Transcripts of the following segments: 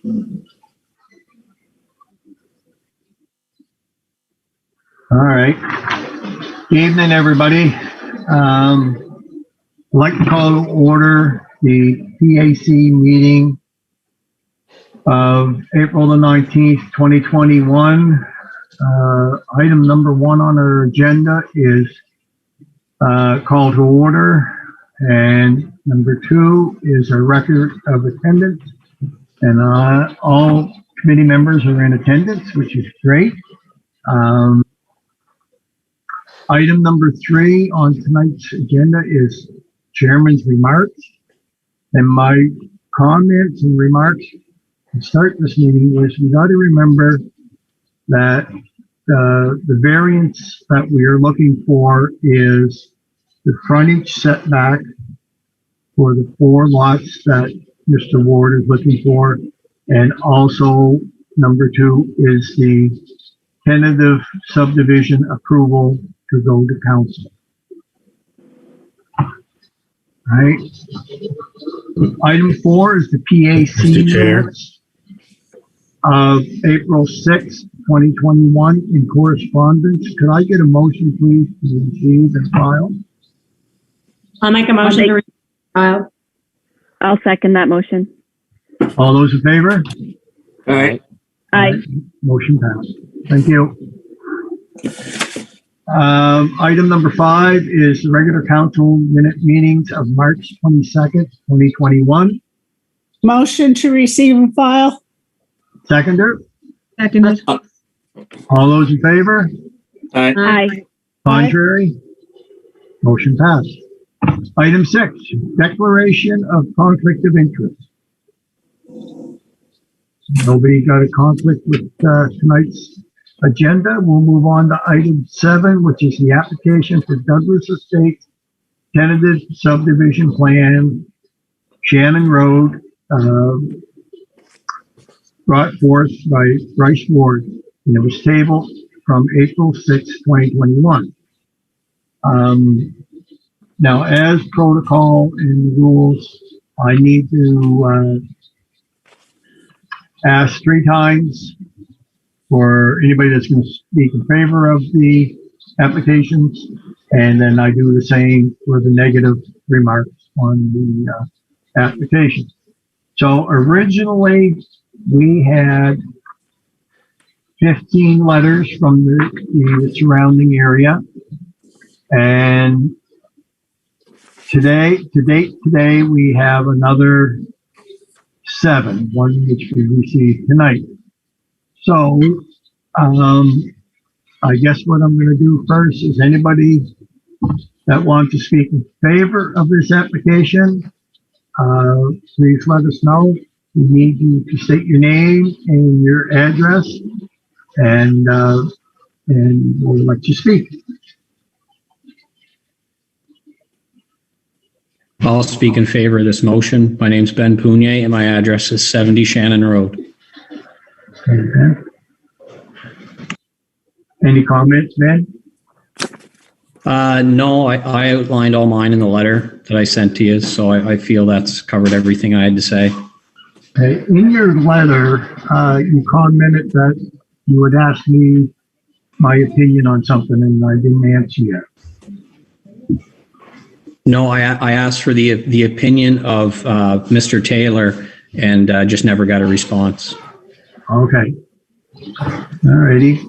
All right. Evening, everybody. I'd like to call to order the PAC meeting of April the 19th, 2021. Item number 1 on our agenda is call to order. And number 2 is a record of attendance. And all committee members are in attendance, which is great. Item number 3 on tonight's agenda is chairman's remarks. And my comments and remarks to start this meeting was we got to remember that the variance that we are looking for is the frontage setback for the 4 lots that Mr. Ward is looking for. And also number 2 is the tentative subdivision approval to go to council. All right. Item 4 is the PAC minutes of April 6th, 2021 in correspondence. Could I get a motion, please, to receive and file? I'll make a motion to file. I'll second that motion. All those in favor? Aye. Aye. Motion passed. Thank you. Item number 5 is the regular council minute meetings of March 22nd, 2021. Motion to receive and file. Seconder? Second. All those in favor? Aye. Aye. Contrary? Motion passed. Item 6, declaration of conflict of interest. Nobody got a conflict with tonight's agenda. We'll move on to item 7, which is the application for Douglas Estates tentative subdivision plan, Shannon Road, brought forth by Bryce Ward, and it was tabled from April 6, 2021. Now, as protocol and rules, I need to ask 3 times for anybody that's going to speak in favor of the applications, and then I do the same for the negative remarks on the application. So originally, we had 15 letters from the surrounding area, and to date today, we have another 7, one which we received tonight. So, I guess what I'm going to do first is anybody that wants to speak in favor of this application, please let us know. We need you to state your name and your address, and we'll let you speak. I'll speak in favor of this motion. My name's Ben Punier and my address is 70 Shannon Road. Okay, Ben. Any comments, Ben? No, I outlined all mine in the letter that I sent to you, so I feel that's covered everything I had to say. Okay. In your letter, you commented that you would ask me my opinion on something, and I didn't answer yet. No, I asked for the opinion of Mr. Taylor and just never got a response. Okay. All righty.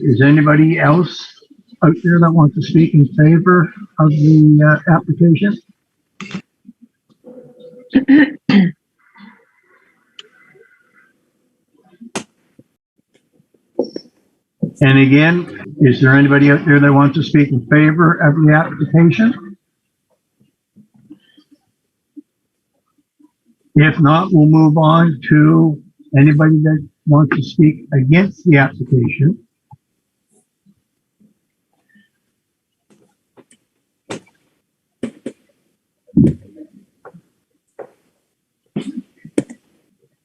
Is anybody else out there that wants to speak in favor of the application? And again, is there anybody out there that wants to speak in favor of the application? If not, we'll move on to anybody that wants to speak against the application.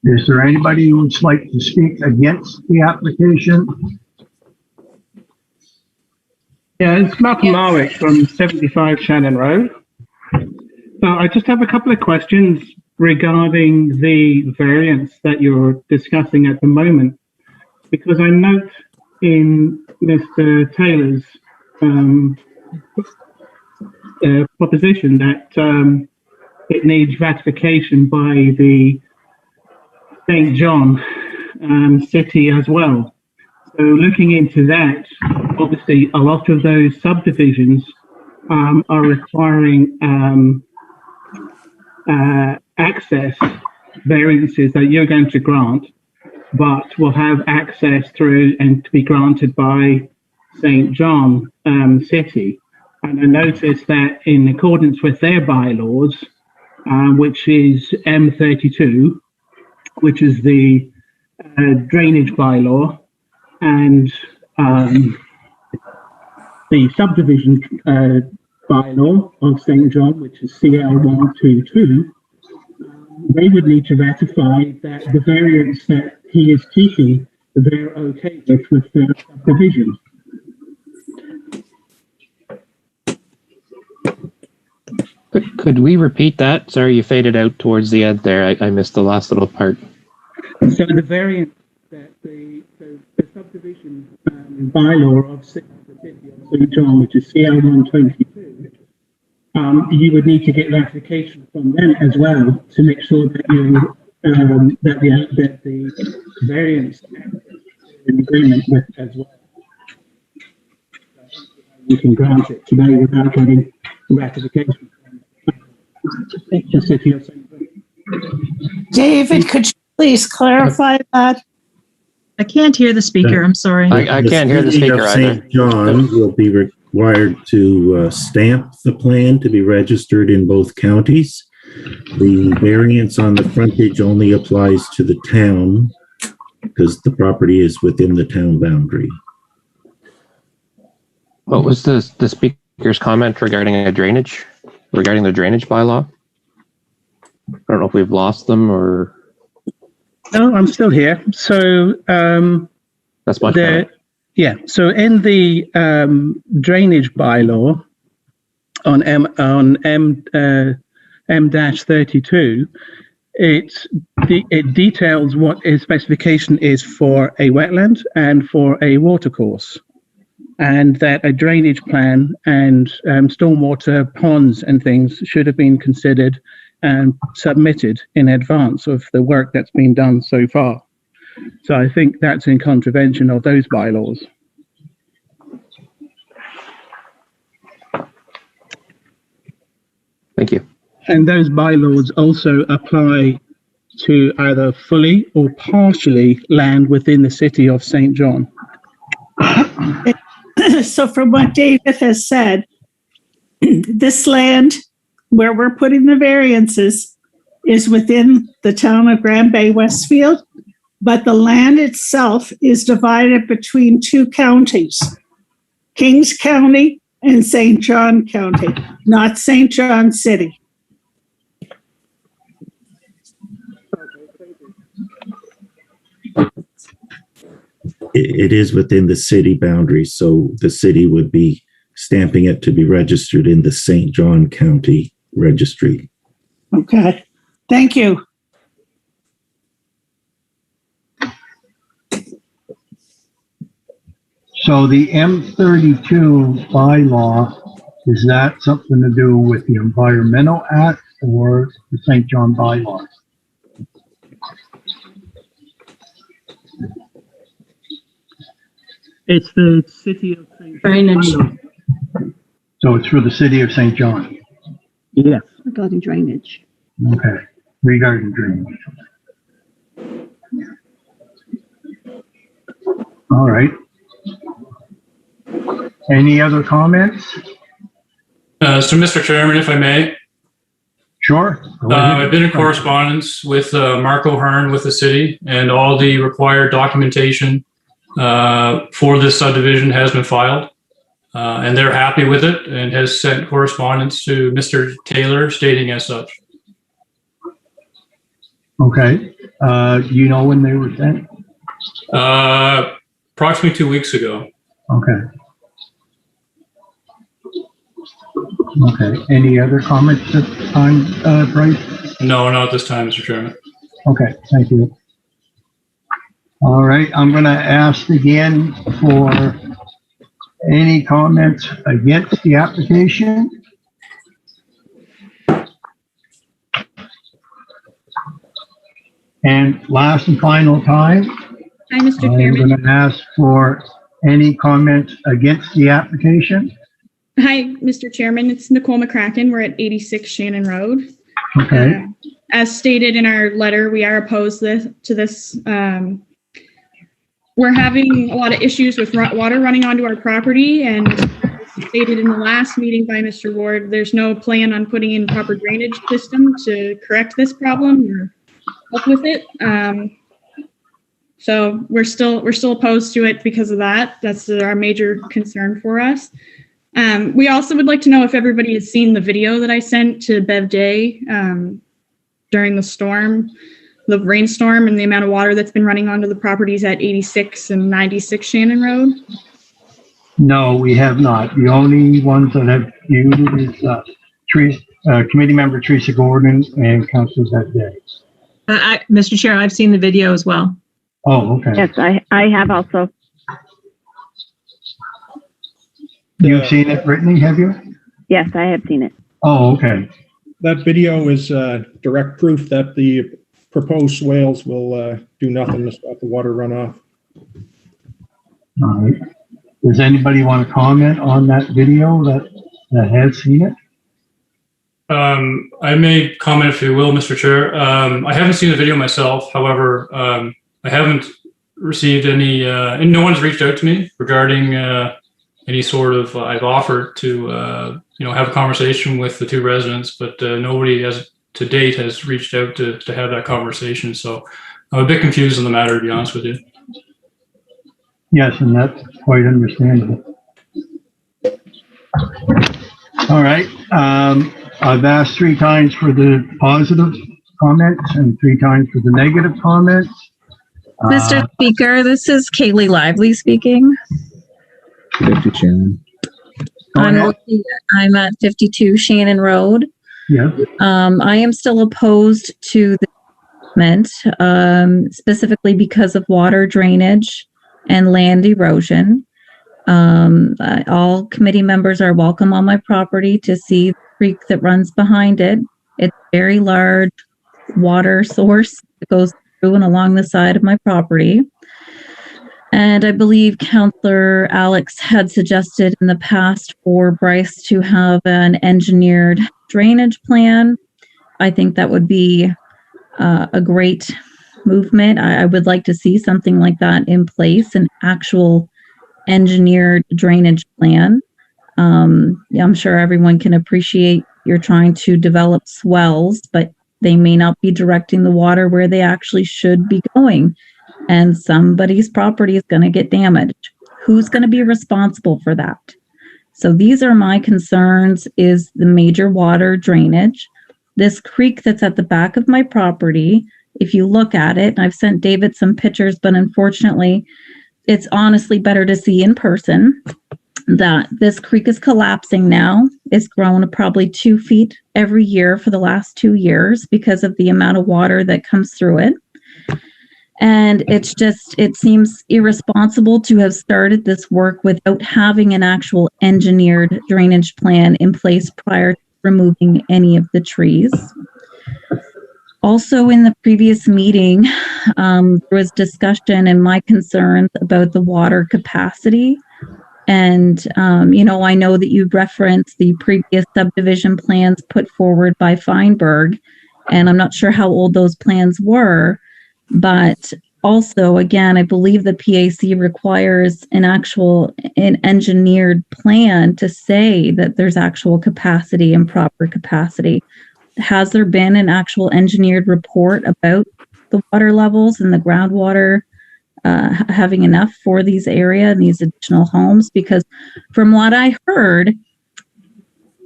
Is there anybody who would like to speak against the application? Yeah, it's Malcolm Marwick from 75 Shannon Road. So I just have a couple of questions regarding the variance that you're discussing at the moment, because I note in Mr. Taylor's proposition that it needs ratification by the St. John city as well. So looking into that, obviously a lot of those subdivisions are requiring access variances that you're going to grant, but will have access through and to be granted by St. John City. And I noticed that in accordance with their bylaws, which is M32, which is the drainage bylaw, and the subdivision bylaw of St. John, which is CL122, they would need to ratify that the variance that he is seeking, they're okay with their subdivision. Could we repeat that? Sorry, you faded out towards the end there. I missed the last little part. So the variance that the subdivision bylaw of St. John, which is CL122, you would need to get ratification from them as well to make sure that you that the variance is in agreement with as well. You can grant it today without getting ratification from the city of St. John. David, could you please clarify that? I can't hear the speaker. I'm sorry. I can't hear the city speaker of either. St. John will be required to stamp the plan to be registered in both counties. The variance on the frontage only applies to the town because the property is within the town boundary. What was the speaker's comment regarding the drainage bylaw? I don't know if we've lost them or. No, I'm still here. So That's much better. yeah. So in the drainage bylaw on M-32, it details what its specification is for a wetland and for a watercourse, and that a drainage plan and stormwater ponds and things should have been considered and submitted in advance of the work that's been done so far. So I think that's in contravention of those bylaws. Thank you. And those bylaws also apply to either fully or partially land within the city of St. John. So from what David has said, this land where we're putting the variances is within the town of Grand Bay Westfield, but the land itself is divided between two counties, Kings County and St. John County, not St. John City. It is within the city boundaries, so the city would be stamping it to be registered in the St. John County registry. Okay, thank you. So the M32 bylaw, is that something to do with the Environmental Act or the St. John bylaws? It's the city of St. Drainage. John. So it's for the city of St. John? Yes. Regarding drainage. Okay, regarding drainage. All right. Any other comments? So, Mr. Chairman, if I may, Sure. Go ahead. I've been in correspondence with Mark O'Hearn with the city, and all the required documentation for this subdivision has been filed, and they're happy with it and has sent correspondence to Mr. Taylor stating as such. Okay. You know when they were sent? Approximately 2 weeks ago. Okay. Okay. Any other comments at the time, Bryce? No, not this time, Mr. Chairman. Okay, thank you. All right, I'm going to ask again for any comments against the application. And last and final time, Hi, Mr. I'm Chairman. going to ask for any comments against the application. Hi, Mr. Chairman. It's Nicole McCracken. We're at 86 Shannon Road. Okay, As stated in our letter, we are opposed to this. We're having a lot of issues with water running onto our property, and as stated in the last meeting by Mr. Ward, there's no plan on putting in proper drainage system to correct this problem or help with it. So we're still opposed to it because of that. That's our major concern for us. We also would like to know if everybody has seen the video that I sent to Bev Day during the storm, the rainstorm, and the amount of water that's been running onto the properties at 86 and 96 Shannon Road. no, we have not. The only ones that have viewed it is Committee Member Teresa Gordon and Councilor Bev Day. Mr. Chair, I've seen the video as well. Oh, okay. Yes, I have also. You've seen it, Brittany, have you? Yes, I have seen it. Oh, okay. That video is direct proof that the proposed swales will do nothing to stop the water runoff. All right. Does anybody want to comment on that video that has seen it? I may comment if you will, Mr. Chair. I haven't seen the video myself. However, I haven't received any, and no one's reached out to me regarding any sort of, I've offered to, have a conversation with the two residents, but nobody has to date has reached out to have that conversation. So I'm a bit confused on the matter, to be honest with you. Yes, and that's quite understandable. All right. I've asked 3 times for the positive comments and 3 times for the negative comments. Mr. Speaker, this is Kaylee Lively speaking. Thank you, Shannon. I'm at 52 Shannon Road. Yeah. I am still opposed to the development, specifically because of water drainage and land erosion. All committee members are welcome on my property to see the creek that runs behind it. It's a very large water source that goes through and along the side of my property. And I believe Councillor Alex had suggested in the past for Bryce to have an engineered drainage plan. I think that would be a great movement. I would like to see something like that in place, an actual engineered drainage plan. I'm sure everyone can appreciate you're trying to develop swells, but they may not be directing the water where they actually should be going. And somebody's property is going to get damaged. Who's going to be responsible for that? So these are my concerns, is the major water drainage. This creek that's at the back of my property, if you look at it, and I've sent David some pictures, but unfortunately, it's honestly better to see in person that this creek is collapsing now. It's grown probably 2 feet every year for the last 2 years because of the amount of water that comes through it. And it seems irresponsible to have started this work without having an actual engineered drainage plan in place prior to removing any of the trees. Also, in the previous meeting, there was discussion and my concerns about the water capacity. And, I know that you referenced the previous subdivision plans put forward by Feinberg, and I'm not sure how old those plans were. But also, again, I believe the PAC requires an engineered plan to say that there's actual capacity and proper capacity. Has there been an actual engineered report about the water levels and the groundwater having enough for these area and these additional homes? Because from what I heard,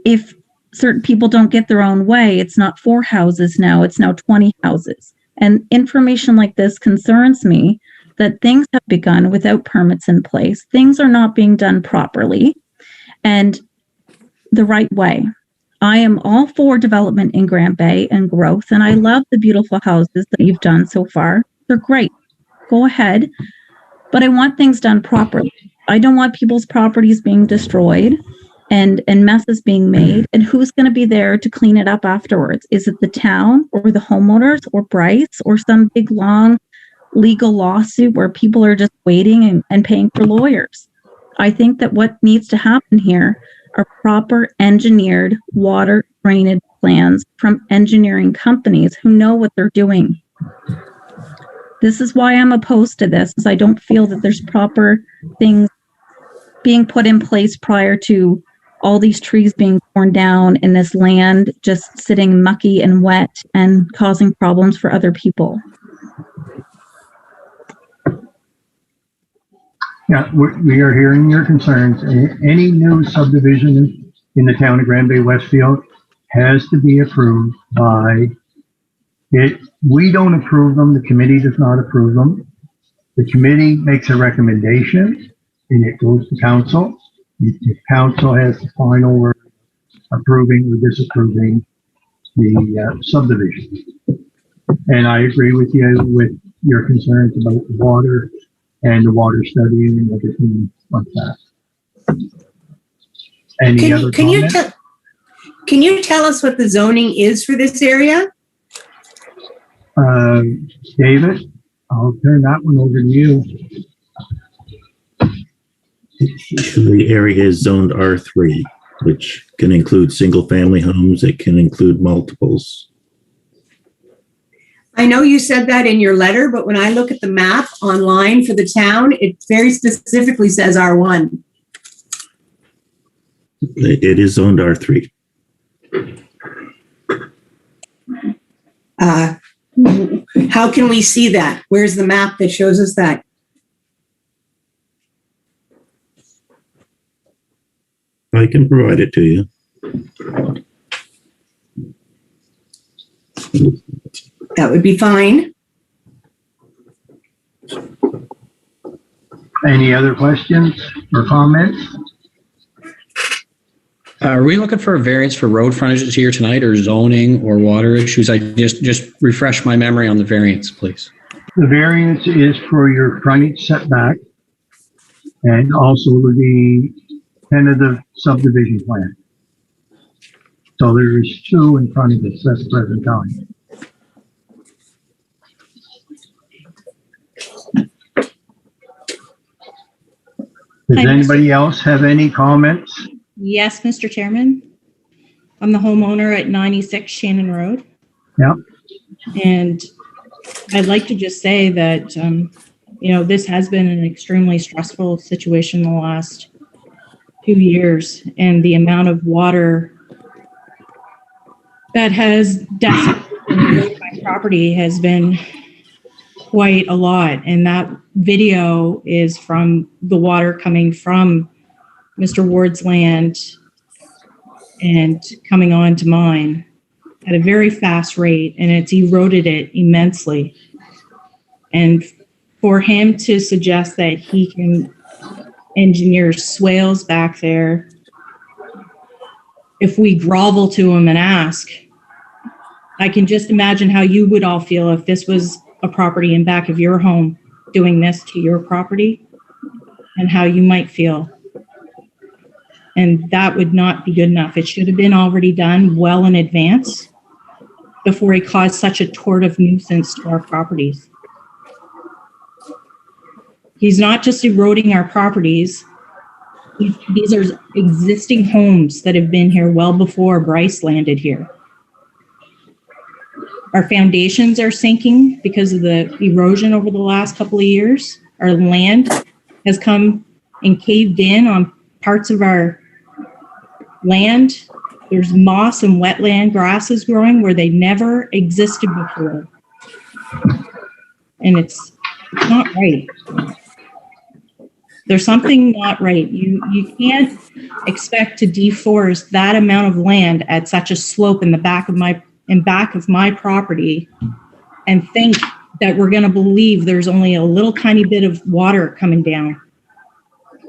if certain people don't get their own way, it's not 4 houses now, it's now 20 houses. And information like this concerns me, that things have begun without permits in place. Things are not being done properly and the right way. I am all for development in Grand Bay and growth, and I love the beautiful houses that you've done so far. They're great. Go ahead. But I want things done properly. I don't want people's properties being destroyed and messes being made. And who's going to be there to clean it up afterwards? Is it the town or the homeowners or Bryce or some big long legal lawsuit where people are just waiting and paying for lawyers? I think that what needs to happen here are proper engineered water drainage plans from engineering companies who know what they're doing. This is why I'm opposed to this, is I don't feel that there's proper things being put in place prior to all these trees being torn down and this land just sitting mucky and wet and causing problems for other people. Yeah, we are hearing your concerns. Any new subdivision in the town of Grand Bay Westfield has to be approved by it. We don't approve them. The committee does not approve them. The committee makes a recommendation and it goes to council. The council has the final word approving or disapproving the subdivision. And I agree with you with your concerns about the water and the water study and everything like that. Any other comments? Can you tell us what the zoning is for this area? David, I'll turn that one over to you. The area is zoned R3, which can include single-family homes. It can include multiples. I know you said that in your letter, but when I look at the map online for the town, it very specifically says R1. It is zoned R3. How can we see that? Where's the map that shows us that? I can provide it to you. That would be fine. Any other questions or comments? Are we looking for a variance for road frontages here tonight, or zoning or water issues? I just refresh my memory on the variance, please. The variance is for your frontage setback and also the tentative subdivision plan. So there is two in front of us at the present time. Does anybody else have any comments? Yes, Mr. Chairman. I'm the homeowner at 96 Shannon Road. Yeah. And I'd like to just say that, this has been an extremely stressful situation the last 2 years, and the amount of water that has decimated my property has been quite a lot. And that video is from the water coming from Mr. Ward's land and coming on to mine at a very fast rate, and it's eroded it immensely. And for him to suggest that he can engineer swales back there, if we grovel to him and ask, I can just imagine how you would all feel if this was a property in back of your home doing this to your property, and how you might feel. And that would not be good enough. It should have been already done well in advance before he caused such a tort of nuisance to our properties. He's not just eroding our properties. These are existing homes that have been here well before Bryce landed here. Our foundations are sinking because of the erosion over the last couple of years. Our land has come and caved in on parts of our land. There's moss and wetland grasses growing where they never existed before. And it's not right. There's something not right. You can't expect to deforest that amount of land at such a slope in back of my property and think that we're going to believe there's only a little tiny bit of water coming down.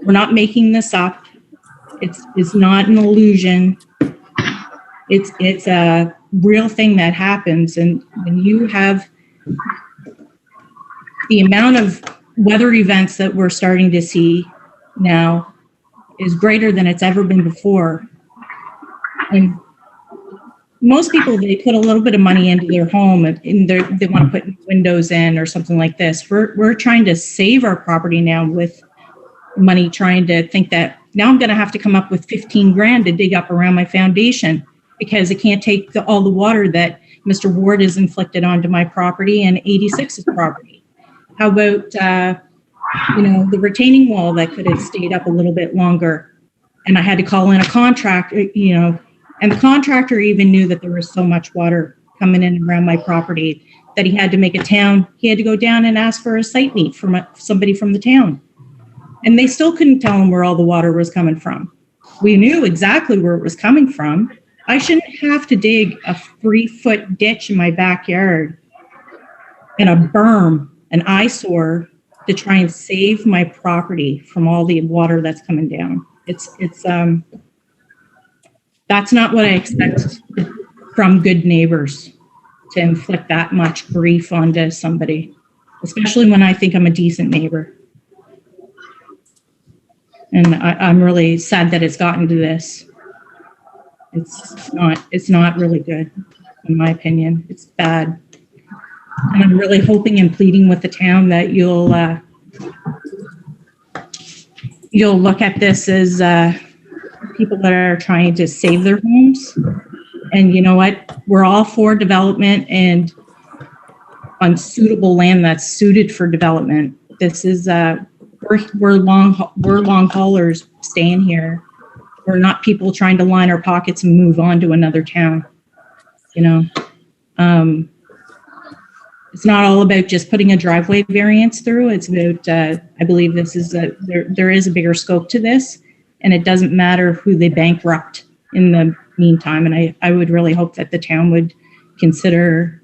We're not making this up. It's not an illusion. It's a real thing that happens. And when you have the amount of weather events that we're starting to see now is greater than it's ever been before. And most people, they put a little bit of money into their home and they want to put windows in or something like this. We're trying to save our property now with money, trying to think that now I'm going to have to come up with 15 grand to dig up around my foundation because it can't take all the water that Mr. Ward has inflicted onto my property and 86's property. How about, the retaining wall that could have stayed up a little bit longer? And I had to call in a contractor, and the contractor even knew that there was so much water coming in around my property that he had to go down and ask for a site meet from somebody from the town. And they still couldn't tell him where all the water was coming from. We knew exactly where it was coming from. I shouldn't have to dig a 3-foot ditch in my backyard and a berm, an eyesore, to try and save my property from all the water that's coming down. That's not what I expect from good neighbors, to inflict that much grief onto somebody, especially when I think I'm a decent neighbor. And I'm really sad that it's gotten to this. It's not really good, in my opinion. It's bad. And I'm really hoping and pleading with the town that you'll look at this as people that are trying to save their homes. And you know what? We're all for development and unsuitable land that's suited for development. This is we're long haulers staying here. We're not people trying to line our pockets and move on to another town. It's not all about just putting a driveway variance through. It's about, I believe there is a bigger scope to this, and it doesn't matter who they bankrupt in the meantime. And I would really hope that the town would consider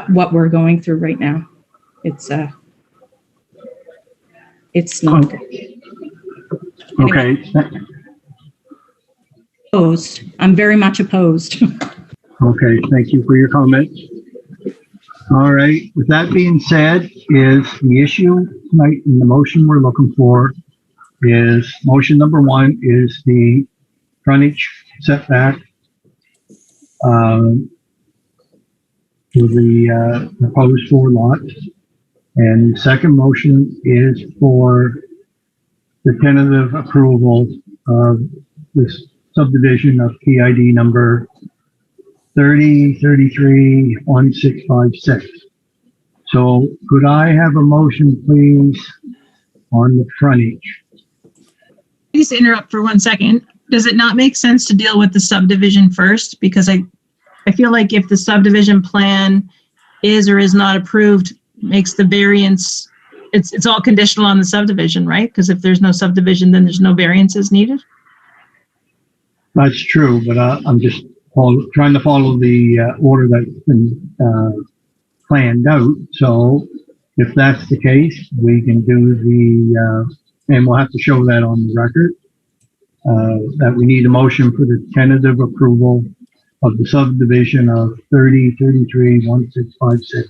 what we're going through right now. It's not good. Okay. Opposed. I'm very much opposed. Okay, thank you for your comments. All right, with that being said, is the issue tonight and the motion we're looking for is motion number 1 is the frontage setback for the proposed 4 lots. And the second motion is for the tentative approval of this subdivision of PID number 30331656. So could I have a motion, please, on the frontage? Please interrupt for 1 second. Does it not make sense to deal with the subdivision first? Because I feel like if the subdivision plan is or is not approved, makes the variance, it's all conditional on the subdivision, right? Because if there's no subdivision, then there's no variances needed. That's true, but I'm just trying to follow the order that's been planned out. So if that's the case, we can do and we'll have to show that on the record, that we need a motion for the tentative approval of the subdivision of 30331656.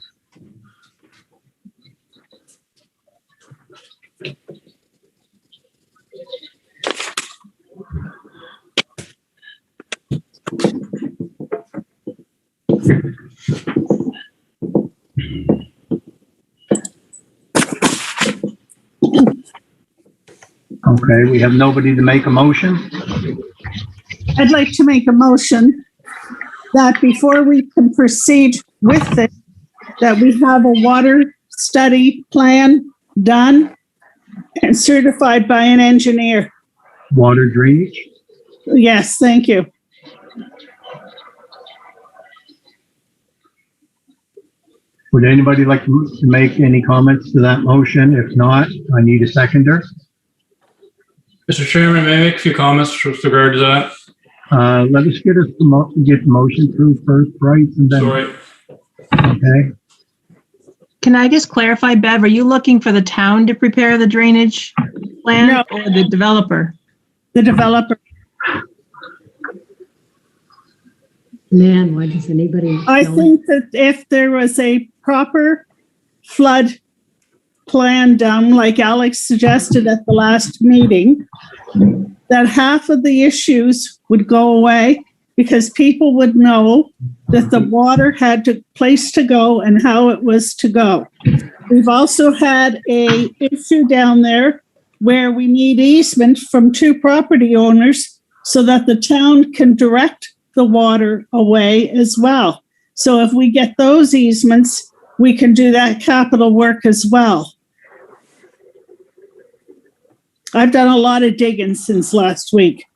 Okay, we have nobody to make a motion. I'd like to make a motion that before we can proceed with this, that we have a water study plan done and certified by an engineer. Water drainage. Yes, thank you. Would anybody like to make any comments to that motion? If not, I need a seconder. Mr. Chairman, may I make a few comments with regard to that? Let us get the motion through first, Bryce, and then. Sorry. Okay. Can I just clarify, Bev, are you looking for the town to prepare the drainage plan No. or the developer? The developer. Man, why does anybody? I know? think that if there was a proper flood plan done, like Alex suggested at the last meeting, that half of the issues would go away because people would know that the water had a place to go and how it was to go. We've also had a issue down there where we need easement from two property owners so that the town can direct the water away as well. So if we get those easements, we can do that capital work as well. I've done a lot of digging since last week.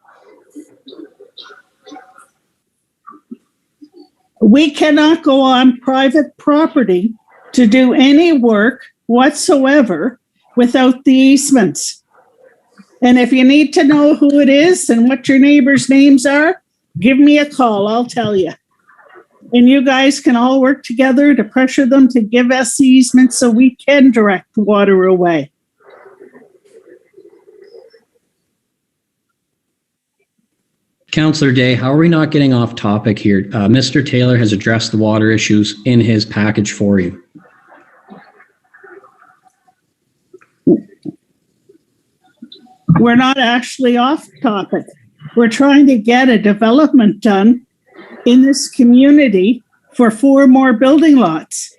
We cannot go on private property to do any work whatsoever without the easements. And if you need to know who it is and what your neighbors' names are, give me a call, I'll tell you. And you guys can all work together to pressure them to give us easements so we can direct water away. Councillor Day, how are we not getting off topic here? Mr. Taylor has addressed the water issues in his package for you. We're not actually off topic. We're trying to get a development done in this community for 4 more building lots.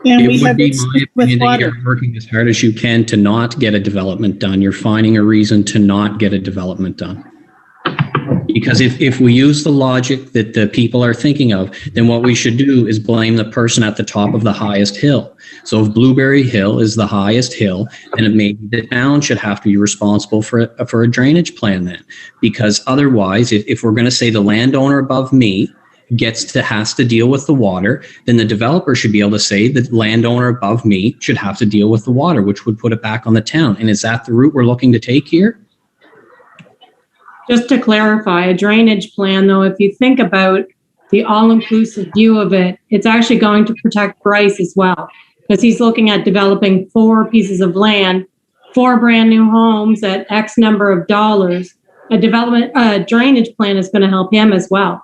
And we It would have be issues my with opinion that water. you're working as hard as you can to not get a development done. You're finding a reason to not get a development done. Because if we use the logic that the people are thinking of, then what we should do is blame the person at the top of the highest hill. So if Blueberry Hill is the highest hill, then it maybe the town should have to be responsible for a drainage plan then. Because otherwise, if we're going to say the landowner above me has to deal with the water, then the developer should be able to say the landowner above me should have to deal with the water, which would put it back on the town. And is that the route we're looking to take here? Just to clarify, a drainage plan, though, if you think about the all-inclusive view of it, it's actually going to protect Bryce as well, because he's looking at developing 4 pieces of land, 4 brand new homes at X number of dollars. A drainage plan is going to help him as well.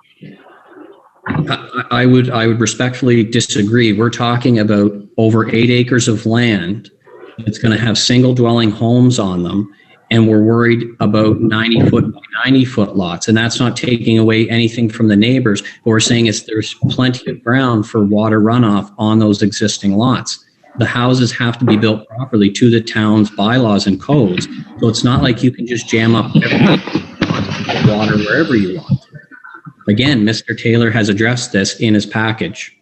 I would respectfully disagree. We're talking about over 8 acres of land that's going to have single dwelling homes on them. And we're worried about 90-foot by 90-foot lots. And that's not taking away anything from the neighbors. But we're saying there's plenty of ground for water runoff on those existing lots. The houses have to be built properly to the town's bylaws and codes. So it's not like you can just jam up water wherever you want. Again, Mr. Taylor has addressed this in his package.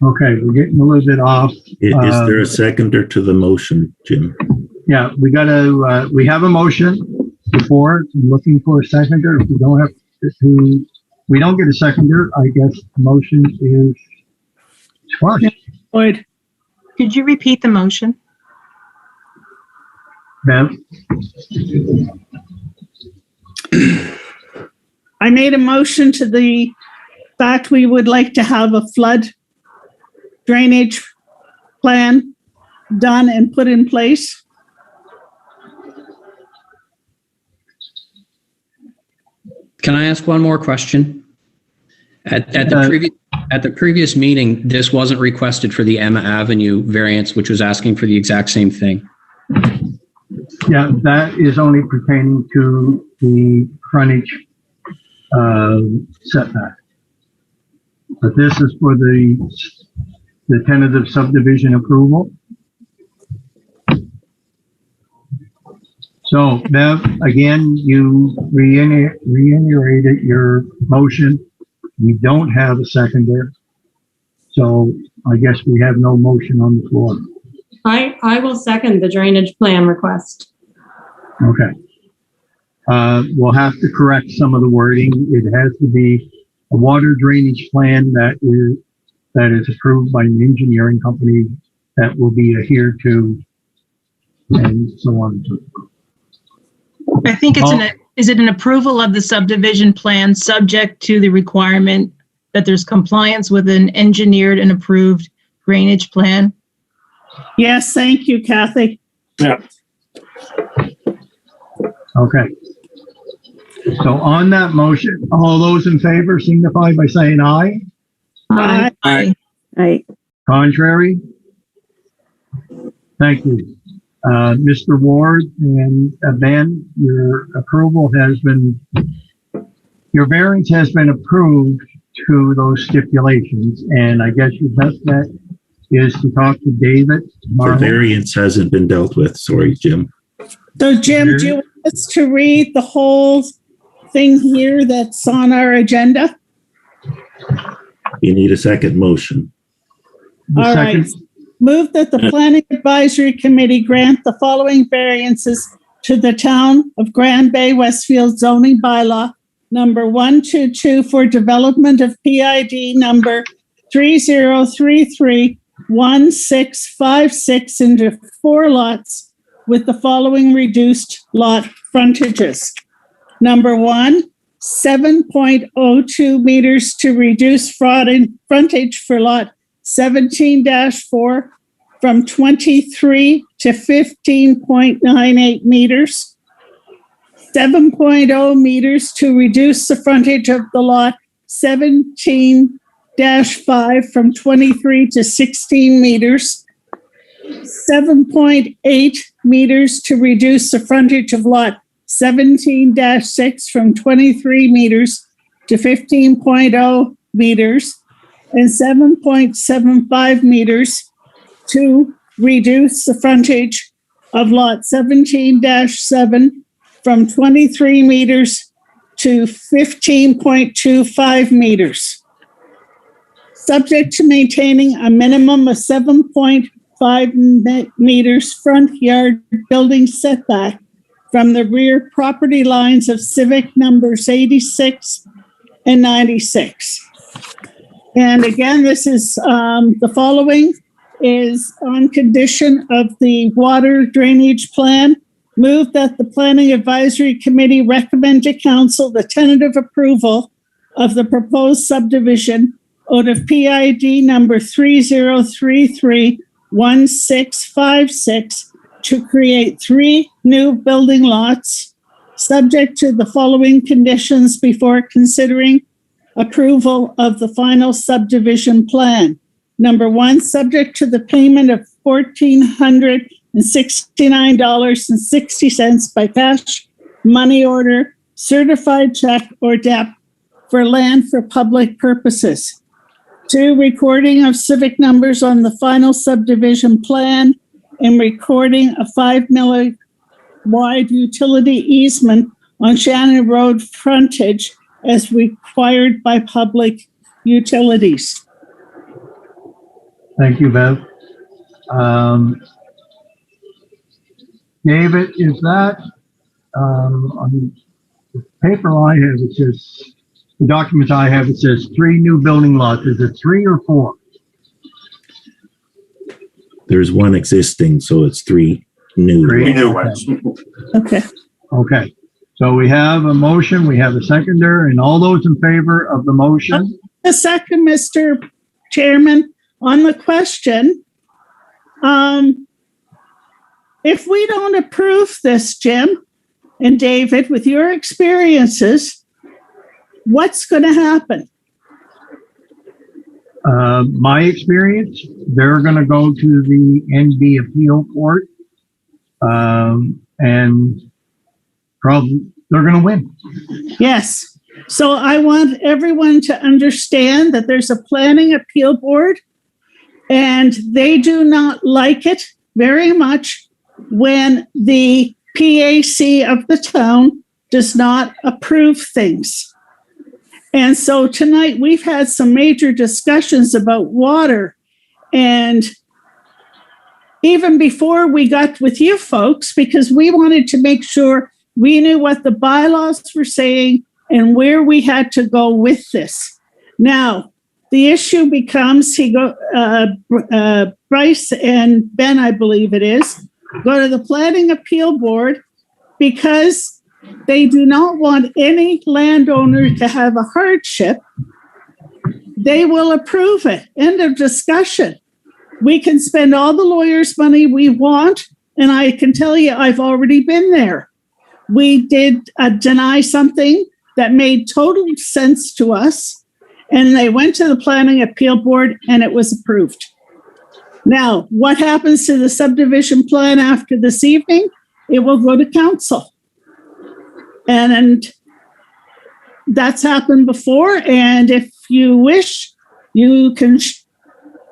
Okay, we're getting a little bit off. Is there a seconder to the motion, Jim? Yeah, we have a motion before. I'm looking for a seconder. If we don't get a seconder, I guess the motion is squashed. Lloyd, Could you repeat the motion? Bev? I made a motion to the fact we would like to have a flood drainage plan done and put in place. Can I ask one more question? At the previous meeting, this wasn't requested for the Emma Avenue variance, which was asking for the exact same thing. Yeah, that is only pertaining to the frontage setback. But this is for the tentative subdivision approval. So, Bev, again, you reiterated your motion. We don't have a seconder. So I guess we have no motion on the floor. I will second the drainage plan request. Okay. We'll have to correct some of the wording. It has to be a water drainage plan that is approved by an engineering company that will be adhered to, and so on and so forth. I think is it an approval of the subdivision plan subject to the requirement that there's compliance with an engineered and approved drainage plan? Yes, thank you, Kathy. Yeah. Okay. So on that motion, all those in favor signify by saying aye. Aye. Aye. Contrary? Thank you. Mr. Ward and Ben, your variance has been approved to those stipulations, and I guess your best bet is to talk to David The tomorrow. variance hasn't been dealt with. Sorry, Jim. So Jim, do you want us to read the whole thing here that's on our agenda? You need a second motion. The All right. second- Move that the Planning Advisory Committee grant the following variances to the Town of Grand Bay Westfield zoning bylaw number 122 for development of PID number 30331656 into 4 lots with the following reduced lot frontages. Number 1, 7.02 meters to reduce frontage for lot 17-4 from 23 to 15.98 meters. 7.0 meters to reduce the frontage of the lot 17-5 from 23 to 16 meters. 7.8 meters to reduce the frontage of lot 17-6 from 23 meters to 15.0 meters, and 7.75 meters to reduce the frontage of lot 17-7 from 23 meters to 15.25 meters. Subject to maintaining a minimum of 7.5 meters front yard building setback from the rear property lines of civic numbers 86 and 96. And again, this is the following is on condition of the water drainage plan. Move that the Planning Advisory Committee recommend to Council the tentative approval of the proposed subdivision out of PID number 30331656 to create 3 new building lots, subject to the following conditions before considering approval of the final subdivision plan. Number 1, subject to the payment of $1,469.60 by cash, money order, certified check, or DEP for land for public purposes. 2, recording of civic numbers on the final subdivision plan and recording a 5 mile wide utility easement on Shannon Road frontage as required by public utilities. Thank you, Bev. David, is that, on the paper I have, it says, the documents I have, it says 3 new building lots. Is it 3 or 4? There's one existing, so it's 3 new. 3 new ones. Okay. Okay. So we have a motion, we have a seconder, and all those in favor of the motion? A second, Mr. Chairman, on the question, if we don't approve this, Jim and David, with your experiences, what's going to happen? My experience, they're going to go to the NB appeal court, and probably they're going to win. Yes. So I want everyone to understand that there's a planning appeal board, and they do not like it very much when the PAC of the town does not approve things. And so tonight we've had some major discussions about water. And even before we got with you folks, because we wanted to make sure we knew what the bylaws were saying and where we had to go with this. Now, the issue becomes Bryce and Ben, I believe it is, go to the planning appeal board because they do not want any landowner to have a hardship. They will approve it. End of discussion. We can spend all the lawyers' money we want, and I can tell you I've already been there. we did deny something that made total sense to us, and they went to the planning appeal board and it was approved. Now, what happens to the subdivision plan after this evening? It will go to council. And that's happened before. And if you wish, you can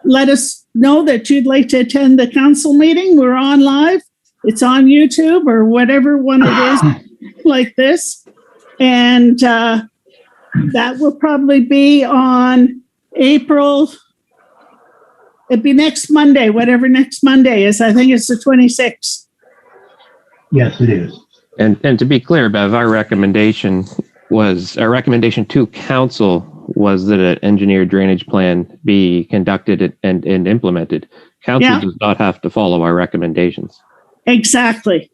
let us know that you'd like to attend the council meeting. We're on live. It's on YouTube or whatever one it is like this. And that will probably be on April. It'd be next Monday, whatever next Monday is. I think it's the 26th. Yes, it is. And to be clear, Bev, our recommendation to council was that an engineered drainage plan be conducted and implemented. Council does not have to follow our recommendations. Exactly.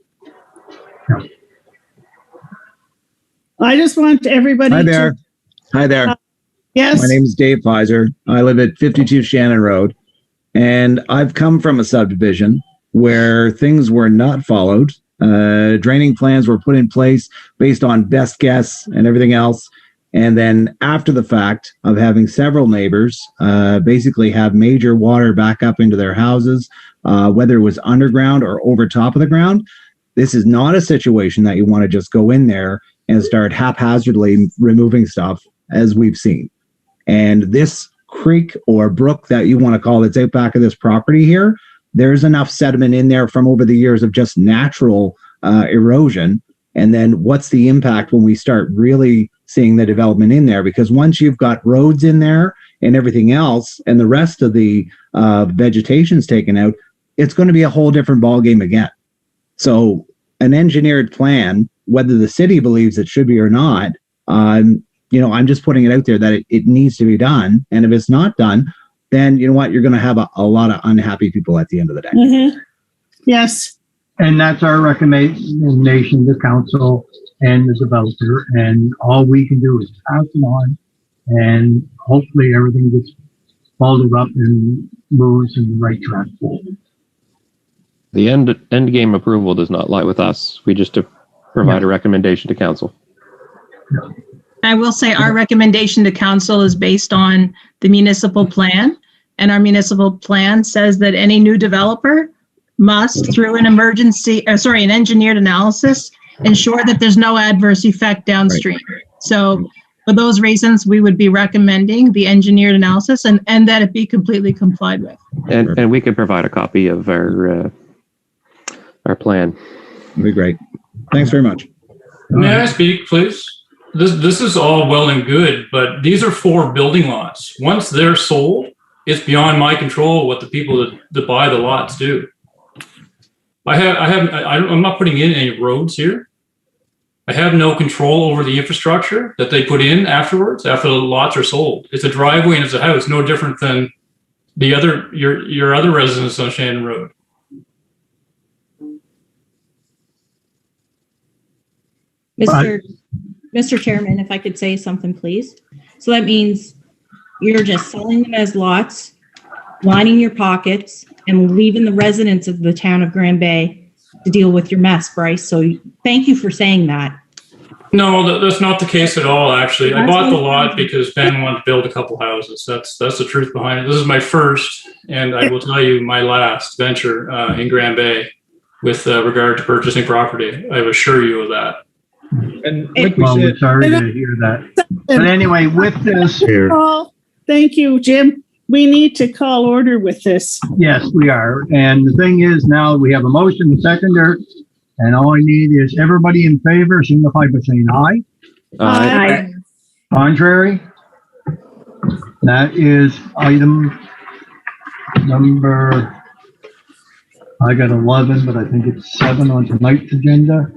I just want everybody Hi there. Hi there. Yes. My name is Dave Pfizer. I live at 52 Shannon Road, and I've come from a subdivision where things were not followed. Draining plans were put in place based on best guess and everything else. And then after the fact of having several neighbors basically have major water back up into their houses, whether it was underground or over top of the ground, this is not a situation that you want to just go in there and start haphazardly removing stuff as we've seen. And this creek or brook that you want to call that's out back of this property here, there's enough sediment in there from over the years of just natural erosion. And then what's the impact when we start really seeing the development in there? Because once you've got roads in there and everything else, and the rest of the vegetation's taken out, it's going to be a whole different ballgame again. So an engineered plan, whether the city believes it should be or not, I'm just putting it out there that it needs to be done. And if it's not done, then you know what? You're going to have a lot of unhappy people at the end of the day. Mm-hmm. Yes. And that's our recommendation to council and the developer. And all we can do is pass it on, and hopefully everything gets followed up and moves in the right track forward. The end game approval does not lie with us. We just provide a recommendation to council. I will say our recommendation to council is based on the municipal plan. And our municipal plan says that any new developer must, through an an engineered analysis, ensure that there's no adverse effect downstream. Right. So for those reasons, we would be recommending the engineered analysis and that it be completely complied with. And we could provide a copy of our plan. That'd be great. Thanks very much. May I speak, please? This is all well and good, but these are 4 building lots. Once they're sold, it's beyond my control what the people that buy the lots do. I'm not putting in any roads here. I have no control over the infrastructure that they put in afterwards, after the lots are sold. It's a driveway and it's a house, no different than your other residents on Shannon Road. Mr. Chairman, if I could say something, please. So that means you're just selling them as lots, lining your pockets, and leaving the residents of the town of Grand Bay to deal with your mess, Bryce. So thank you for saying that. No, that's not the case at all, actually. I bought the lot because Ben wanted to build a couple houses. That's the truth behind it. This is my first, and I will tell you, my last venture in Grand Bay with regard to purchasing property. I assure you of that. And like we said, we're sorry to hear that. But anyway, with this here. Thank you, Jim. We need to call order with this. Yes, we are. And the thing is, now we have a motion, a seconder, and all I need is everybody in favor signify by saying aye. Aye. Contrary? That is item number, I got 11, but I think it's 7 on tonight's agenda.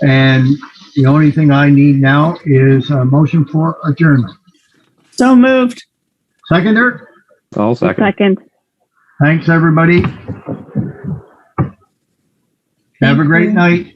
And the only thing I need now is a motion for adjournment. So moved. Seconder? I'll second. Second. Thanks, everybody. Have a great night.